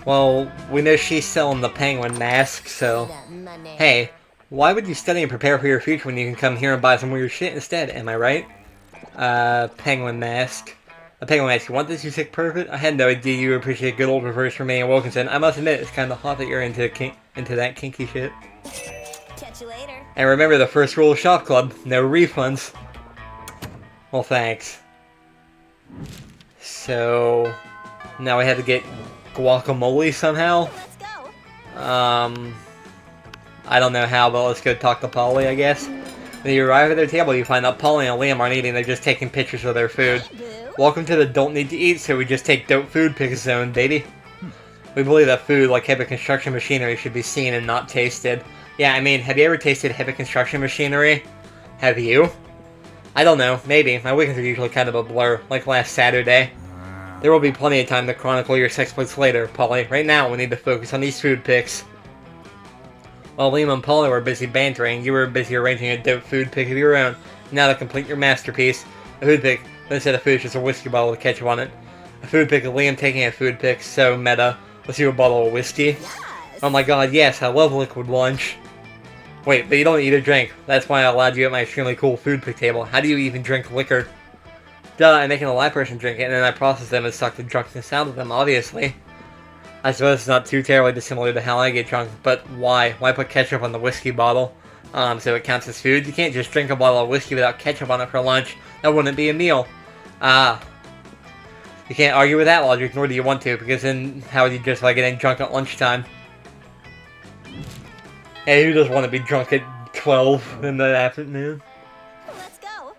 Well, we know she's selling the penguin mask, so... Hey, why would you study and prepare for your future when you can come here and buy some weird shit instead, am I right? Penguin mask. A penguin mask, you want this, you sick pervert? I had no idea you appreciate good old Reverse Romanian Wilkinson. I must admit, it's kinda hot that you're into that kinky shit. Catch you later. And remember the first rule of Shop Club, no refunds. Well, thanks. So... now we have to get guacamole somehow? Let's go. I don't know how, but let's go talk to Polly, I guess. When you arrive at their table, you find out Polly and Liam aren't eating, they're just taking pictures of their food. Boo. Welcome to the Don't Need to Eat, so we just take dope food pick zone, baby. We believe that food, like heavy construction machinery, should be seen and not tasted. Yeah, I mean, have you ever tasted heavy construction machinery? Have you? I don't know, maybe. My weekends are usually kind of a blur, like last Saturday. There will be plenty of time to chronicle your sexploits later, Polly. Right now, we need to focus on these food picks. While Liam and Polly were busy bantering, you were busy arranging a dope food pick of your own. Now to complete your masterpiece, a food pick, but instead of food, it's just a whiskey bottle with ketchup on it. A food pick of Liam taking a food pick, so meta. Let's do a bottle of whiskey. Yes. Oh my god, yes, I love liquid lunch. Wait, but you don't eat or drink. That's why I allowed you at my extremely cool food pick table. How do you even drink liquor? Duh, I'm making a live person drink it, and then I process them and suck the drunkenness out of them, obviously. I suppose it's not too terribly dissimilar to how I get drunk, but why? Why put ketchup on the whiskey bottle? So it counts as food? You can't just drink a bottle of whiskey without ketchup on it for lunch. That wouldn't be a meal. Ah. You can't argue with that logic, nor do you want to, because then how would you justify getting drunk at lunchtime? Hey, who doesn't want to be drunk at 12 in the afternoon? Let's go.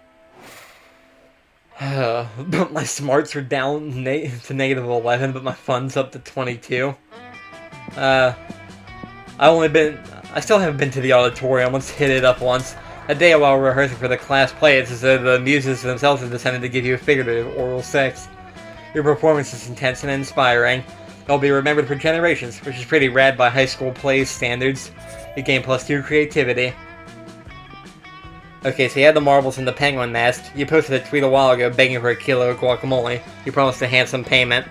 But my smarts are down to negative 11, but my fun's up to 22. I still haven't been to the auditorium. Let's hit it up once. A day while rehearsing for the class play, it's as though the muses themselves have decided to give you a figurative oral sex. Your performance is intense and inspiring. It'll be remembered for generations, which is pretty rad by high school plays standards. You gain +2 creativity. Okay, so you had the marbles and the penguin mask. You posted a tweet a while ago begging for a kilo of guacamole. You promised a handsome payment.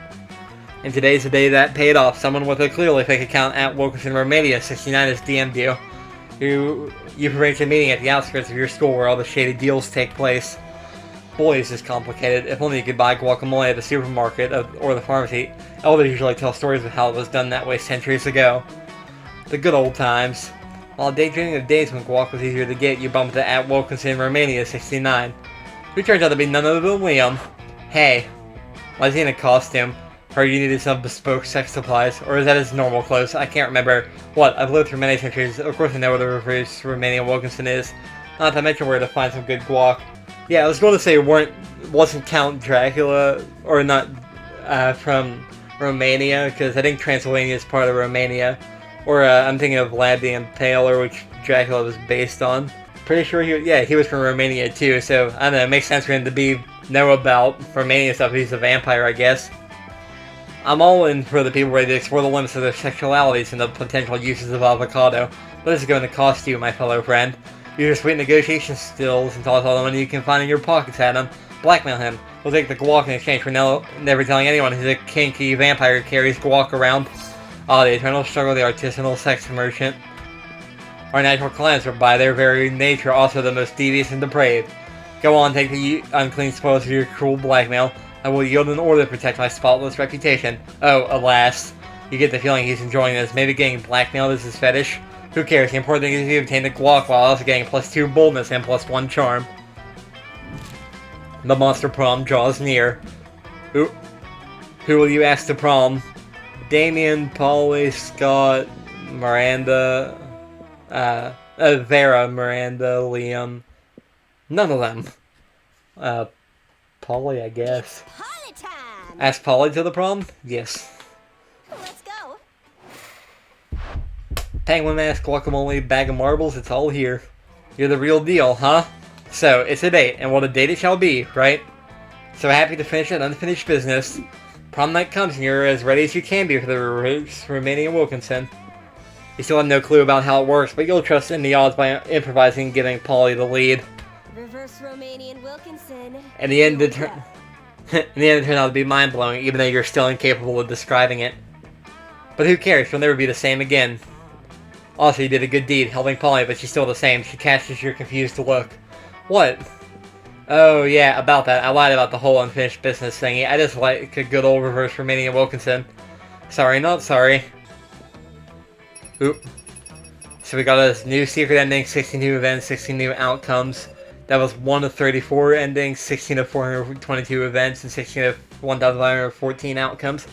And today's the day that paid off. Someone with a clearly fake account at Wilkinson Romania 69 has DM'd you. You've arranged a meeting at the outskirts of your school where all the shady deals take place. Boy, is this complicated. If only you could buy guacamole at the supermarket or the pharmacy. Elders usually tell stories of how it was done that way centuries ago. The good old times. While daydreaming of days when guac was easier to get, you bumped into at Wilkinson Romania 69. Who turns out to be none other than Liam. Hey, why is he in a costume? Heard you needed some bespoke sex supplies, or is that his normal clothes? I can't remember. What? I've lived through many centuries. Of course I know what a Reverse Romanian Wilkinson is. Not to mention where to find some good guac. Yeah, I was going to say wasn't Count Dracula, or not, from Romania, because I think Transylvania is part of Romania. Or, I'm thinking of Vlad the Impaler, which Dracula was based on. Pretty sure he was from Romania too, so, I don't know, it makes sense for him to know about Romania stuff. He's a vampire, I guess. I'm all in for the people ready to explore the limits of their sexualities and the potential uses of avocado. What is it going to cost you, my fellow friend? Use your sweet negotiation skills and toss all the money you can find in your pockets at him. Blackmail him. We'll take the guac in exchange for never telling anyone he's a kinky vampire who carries guac around. Ah, the eternal struggle of the artisanal sex merchant. Our natural clients are by their very nature also the most devious and depraved. Go on, take the unclean spoils of your cruel blackmail. I will yield an order to protect my spotless reputation. Oh, alas. You get the feeling he's enjoying this. Maybe getting blackmailed is his fetish. Who cares? The important thing is you obtain the guac while also getting +2 boldness and +1 charm. The Monster Prom draws near. Who will you ask to prom? Damien, Polly, Scott, Miranda, Vera, Miranda, Liam. None of them. Polly, I guess. Party time. Ask Polly to the prom? Yes. Let's go. Penguin mask, guacamole, bag of marbles, it's all here. You're the real deal, huh? So, it's a date, and what a date it shall be, right? So happy to finish an unfinished business. Prom night comes and you're as ready as you can be for the Reverse Romanian Wilkinson. You still have no clue about how it works, but you'll trust in the odds by improvising and giving Polly the lead. Reverse Romanian Wilkinson. In the end, it turned out to be mind-blowing, even though you're still incapable of describing it. But who cares? She'll never be the same again. Also, you did a good deed, helping Polly, but she's still the same. She catches your confused look. What? Oh, yeah, about that. I lied about the whole unfinished business thingy. I just like a good old Reverse Romanian Wilkinson. Sorry, not sorry. Oop. So we got this new secret ending, 16 new events, 16 new outcomes. That was 1 of 34 endings, 16 of 422 events, and 16 of 1,514 outcomes.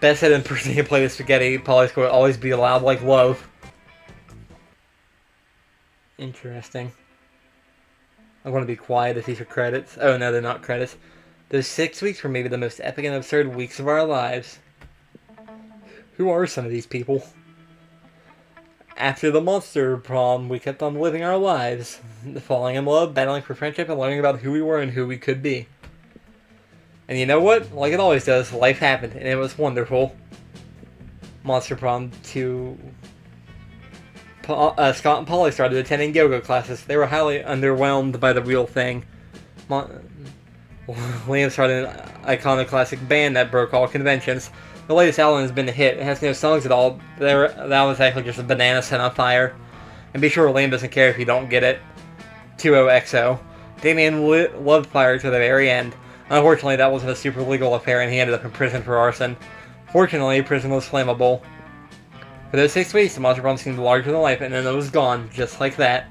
Best said in person who can play the spaghetti, Polly's score will always be loud like love. Interesting. I'm going to be quiet if these are credits. Oh no, they're not credits. Those 6 weeks were maybe the most epic and absurd weeks of our lives. Who are some of these people? After the Monster Prom, we kept on living our lives. Falling in love, battling for friendship, and learning about who we were and who we could be. And you know what? Like it always does, life happened, and it was wonderful. Monster Prom 2... Scott and Polly started attending yoga classes. They were highly underwhelmed by the real thing. Liam started an iconoclastic band that broke all conventions. The latest album has been a hit. It has no songs at all. That was actually just a banana set on fire. And be sure Liam doesn't care if you don't get it. 20XO. Damien loved fire to the very end. Unfortunately, that wasn't a super legal affair and he ended up in prison for arson. Fortunately, prison was flammable. For those 6 weeks, the Monster Prom seemed larger than life, and then it was gone, just like that.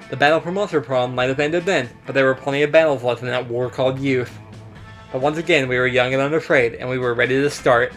The battle for Monster Prom might have ended then, but there were plenty of battles left in that war called youth. But once again, we were young and unafraid, and we were ready to start.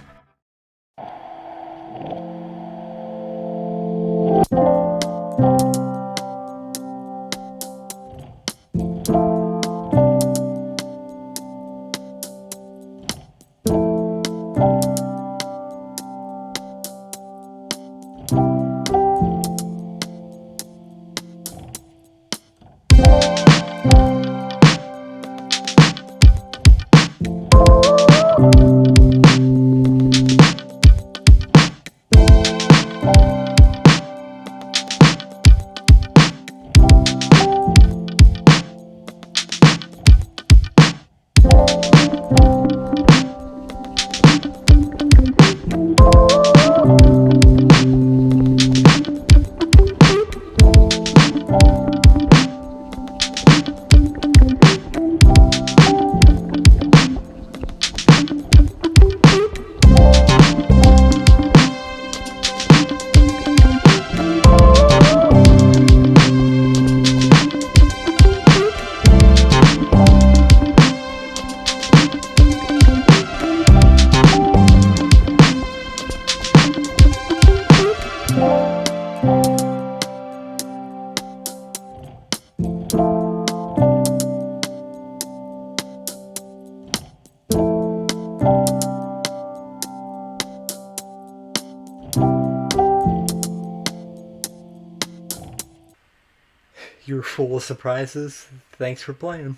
You're full of surprises. Thanks for playing.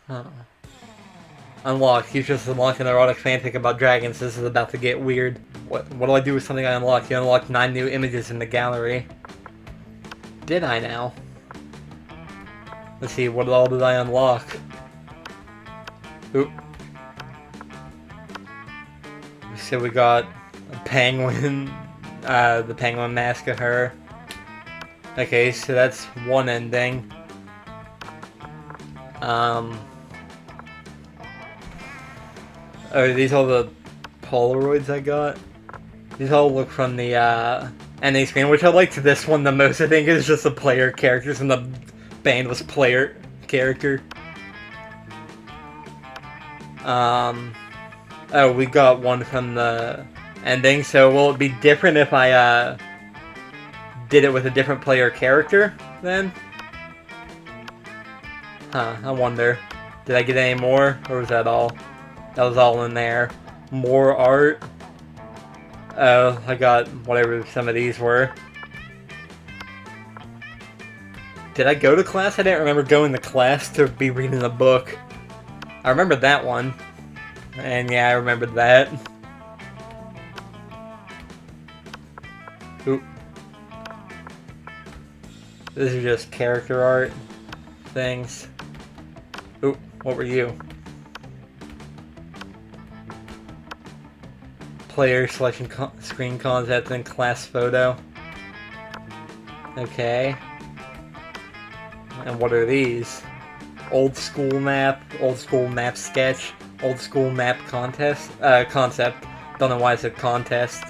Huh. Unlocked. You just unlocked an erotic fanfic about dragons. This is about to get weird. What do I do with something I unlocked? You unlocked 9 new images in the gallery. Did I now? Let's see, what all did I unlock? Oop. So we got a penguin, the penguin mask of her. Okay, so that's one ending. Oh, are these all the Polaroids I got? These all look from the ending screen, which I liked this one the most. I think it's just the player characters and the band was player character. Oh, we got one from the ending, so will it be different if I did it with a different player character then? Huh, I wonder. Did I get any more, or was that all? That was all in there. More art. Oh, I got whatever some of these were. Did I go to class? I didn't remember going to class to be reading a book. I remember that one. And yeah, I remembered that. Oop. This is just character art things. Oop, what were you? player selection screen concept and class photo. Okay. And what are these? Old school map sketch, old school map contest, concept. Don't know why it's a contest.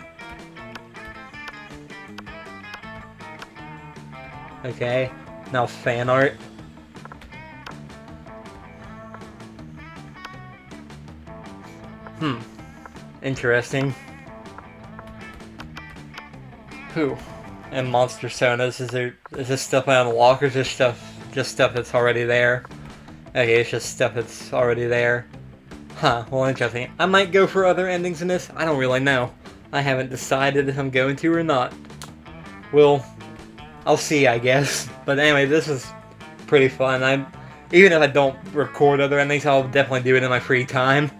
Okay, now fan art. Interesting. Who? And monster sonas. Is this stuff I unlock, or is this just stuff that's already there? Okay, it's just stuff that's already there. Huh, well, interesting. I might go for other endings in this. I don't really know. I haven't decided if I'm going to or not. Well, I'll see, I guess. But anyway, this is pretty fun. Even if I don't record other endings, I'll definitely do it in my free time.